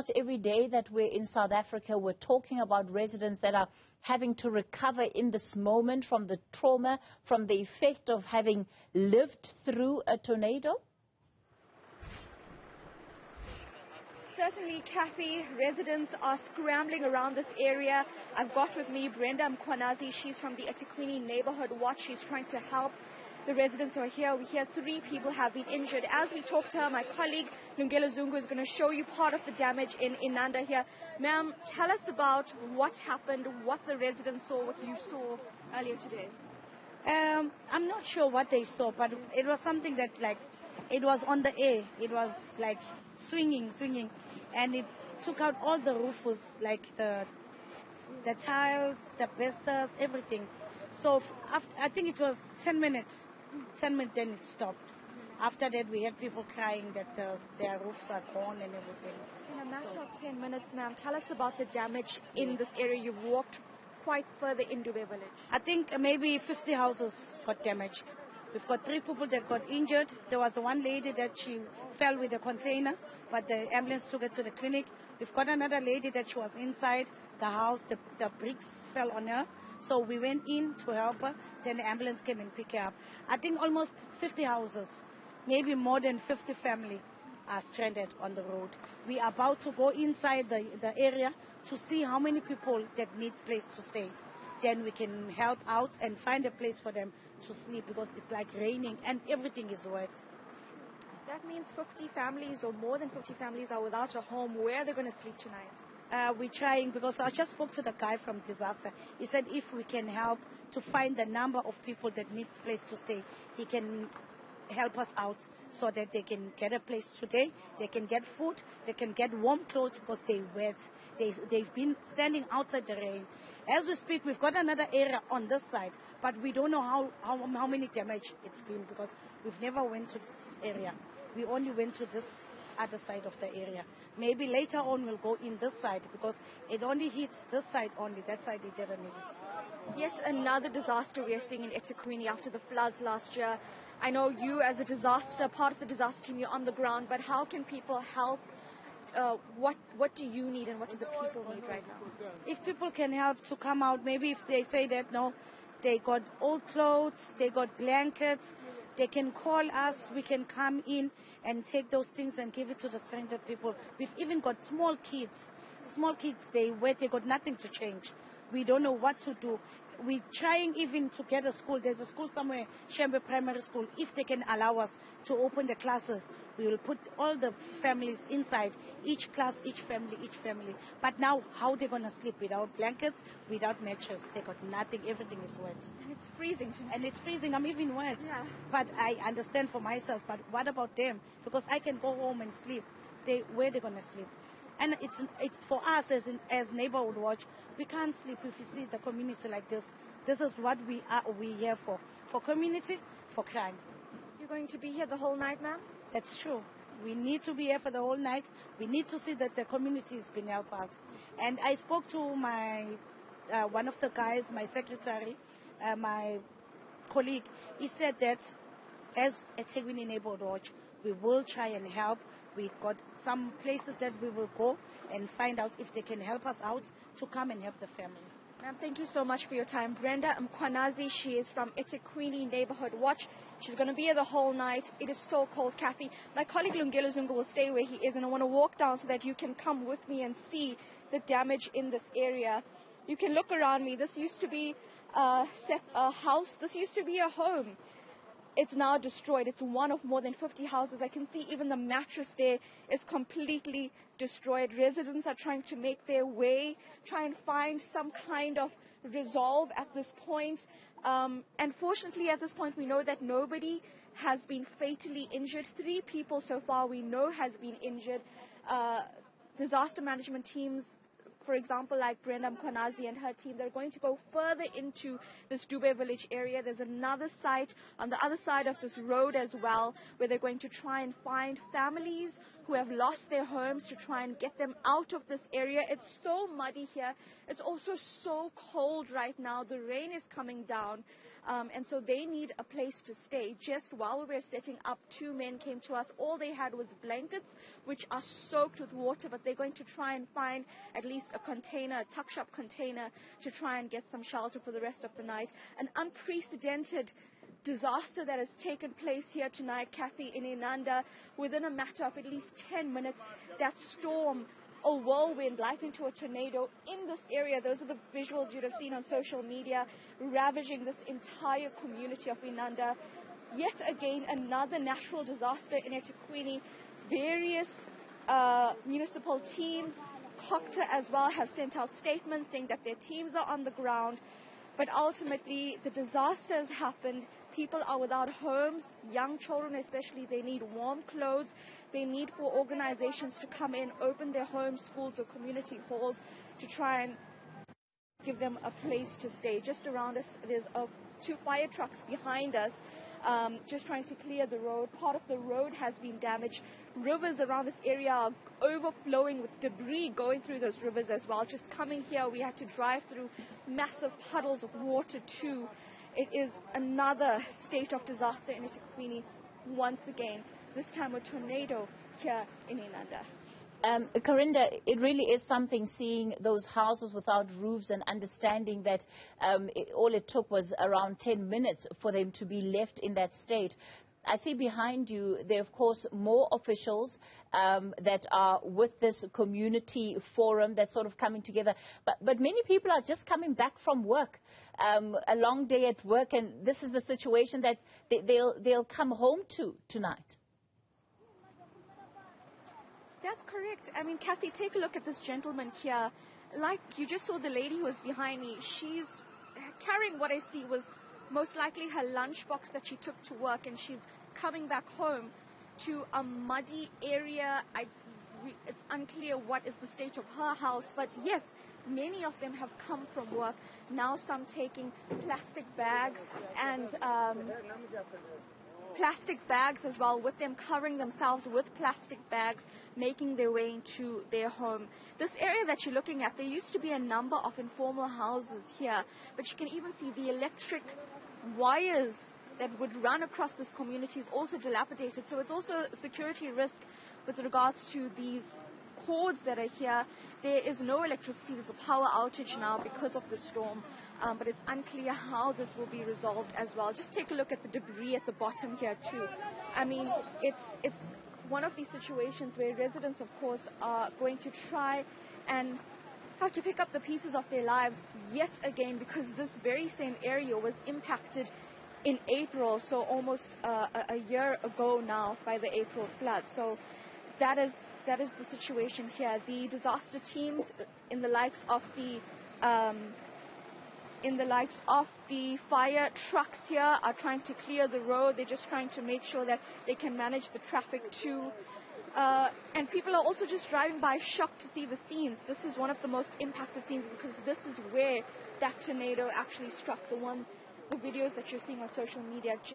not every day that we're in South Africa, we're talking about residents that are having to recover in this moment from the trauma, from the effect of having lived through a tornado? Certainly, Kathy, residents are scrambling around this area. I've got with me Brenda Mkhwanazi. She's from the eThekwini Neighborhood Watch. She's trying to help the residents who are here. We hear 3 people have been injured. As we talk to her, my colleague Lungelo Zungu is going to show you part of the damage in Inanda here. Ma'am, tell us about what happened, what the residents saw, what you saw earlier today. I'm not sure what they saw, but it was something that, like, it was on the air. It was like swinging, and it took out all the roofs, like the tiles, the blisters, everything. So after, I think it was 10 minutes, then it stopped. After that, we had people crying that their roofs are gone and everything. In a matter of 10 minutes, ma'am, tell us about the damage in this area. You've walked quite further into the village. I think maybe 50 houses got damaged. We've got 3 people that got injured. There was one lady that she fell with a container, but the ambulance took her to the clinic. We've got another lady that she was inside the house. The bricks fell on her. So we went in to help her. Then the ambulance came and picked her up. I think almost 50 houses, maybe more than 50 families are stranded on the road. We are about to go inside the area to see how many people that need place to stay. Then we can help out and find a place for them to sleep, because it's like raining and everything is wet. That means 50 families or more than 50 families are without a home. Where are they going to sleep tonight? We're trying, because I just spoke to the guy from disaster. He said if we can help to find the number of people that need a place to stay, he can help us out so that they can get a place today, they can get food, they can get warm clothes because they're wet. They've been standing outside the rain. As we speak, we've got another area on this side, but we don't know how many damage it's been, because we've never went to this area. We only went to this other side of the area. Maybe later on we'll go in this side, because it only hits this side only. That side it didn't hit. Yet another disaster we are seeing in eThekwini after the floods last year. I know you, as a part of the disaster team, you're on the ground, but how can people help? What do you need and what do the people need right now? If people can help to come out, maybe if they say that no, they got old clothes, they got blankets, they can call us, we can come in and take those things and give it to the stranded people. We've even got small kids, they wet, they got nothing to change. We don't know what to do. We're trying even to get a school. There's a school somewhere, Shembe Primary School. If they can allow us to open the classes, we will put all the families inside, each class, each family. But now, how are they going to sleep? Without blankets, without mattress. They got nothing. Everything is wet. And it's freezing. And it's freezing. I'm even wet. Yeah. But I understand for myself. But what about them? Because I can go home and sleep. Where are they going to sleep? And it's for us as Neighborhood Watch. We can't sleep if we see the community like this. This is what we here for community, for crime. You're going to be here the whole night, ma'am? That's true. We need to be here for the whole night. We need to see that the community has been helped out. And I spoke to my one of the guys, my secretary, my colleague. He said that as a eThekwini Neighborhood Watch, we will try and help. We've got some places that we will go and find out if they can help us out to come and help the family. Ma'am, thank you so much for your time. Brenda Mkhwanazi, she is from eThekwini Neighborhood Watch. She's going to be here the whole night. It is so cold, Kathy. My colleague Lungelo Zungu will stay where he is, and I want to walk down so that you can come with me and see the damage in this area. You can look around me. This used to be a house. This used to be a home. It's now destroyed. It's one of more than 50 houses. I can see even the mattress there is completely destroyed. Residents are trying to make their way, try and find some kind of resolve at this point. And fortunately, at this point, we know that nobody has been fatally injured. 3 people so far we know has been injured. Disaster management teams, for example, like Brenda Mkhwanazi and her team, they're going to go further into this Durban village area. There's another site on the other side of this road as well, where they're going to try and find families who have lost their homes to try and get them out of this area. It's so muddy here. It's also so cold right now. The rain is coming down. And so they need a place to stay. Just while we were setting up, 2 men came to us. All they had was blankets, which are soaked with water, but they're going to try and find at least a container, a tuck shop container, to try and get some shelter for the rest of the night. An unprecedented disaster that has taken place here tonight, Kathy, in Inanda. Within a matter of at least 10 minutes, that storm, a whirlwind, life into a tornado in this area. Those are the visuals you'd have seen on social media, ravaging this entire community of Inanda. Yet again, another natural disaster in eThekwini. Various municipal teams, COCTA as well, have sent out statements saying that their teams are on the ground. But ultimately, the disaster has happened. People are without homes, young children especially. They need warm clothes. They need for organizations to come in, open their homes, schools or community halls to try and give them a place to stay. Just around us, there's 2 fire trucks behind us, just trying to clear the road. Part of the road has been damaged. Rivers around this area are overflowing with debris going through those rivers as well. Just coming here, we had to drive through massive puddles of water too. It is another state of disaster in eThekwini once again, this time a tornado here in Inanda. Karinda, it really is something seeing those houses without roofs and understanding that all it took was around 10 minutes for them to be left in that state. I see behind you, there are, of course, more officials that are with this community forum that's sort of coming together. But many people are just coming back from work, a long day at work, and this is the situation that they'll come home to tonight. That's correct. I mean, Kathy, take a look at this gentleman here. Like you just saw the lady who was behind me. She's carrying what I see was most likely her lunchbox that she took to work, and she's coming back home to a muddy area. It's unclear what is the state of her house, but yes, many of them have come from work. Now some taking plastic bags and plastic bags as well with them, covering themselves with plastic bags, making their way into their home. This area that you're looking at, there used to be a number of informal houses here, but you can even see the electric wires that would run across this community is also dilapidated. So it's also a security risk with regards to these cords that are here. There is no electricity. There's a power outage now because of the storm, but it's unclear how this will be resolved as well. Just take a look at the debris at the bottom here too. I mean, it's one of these situations where residents, of course, are going to try and have to pick up the pieces of their lives yet again, because this very same area was impacted in April, so almost a year ago now, by the April flood. So that is the situation here. The disaster teams in the likes of the fire trucks here are trying to clear the road. They're just trying to make sure that they can manage the traffic too. And people are also just driving by shocked to see the scenes. This is one of the most impacted scenes because this is where that tornado actually struck. The videos that you're seeing on social media.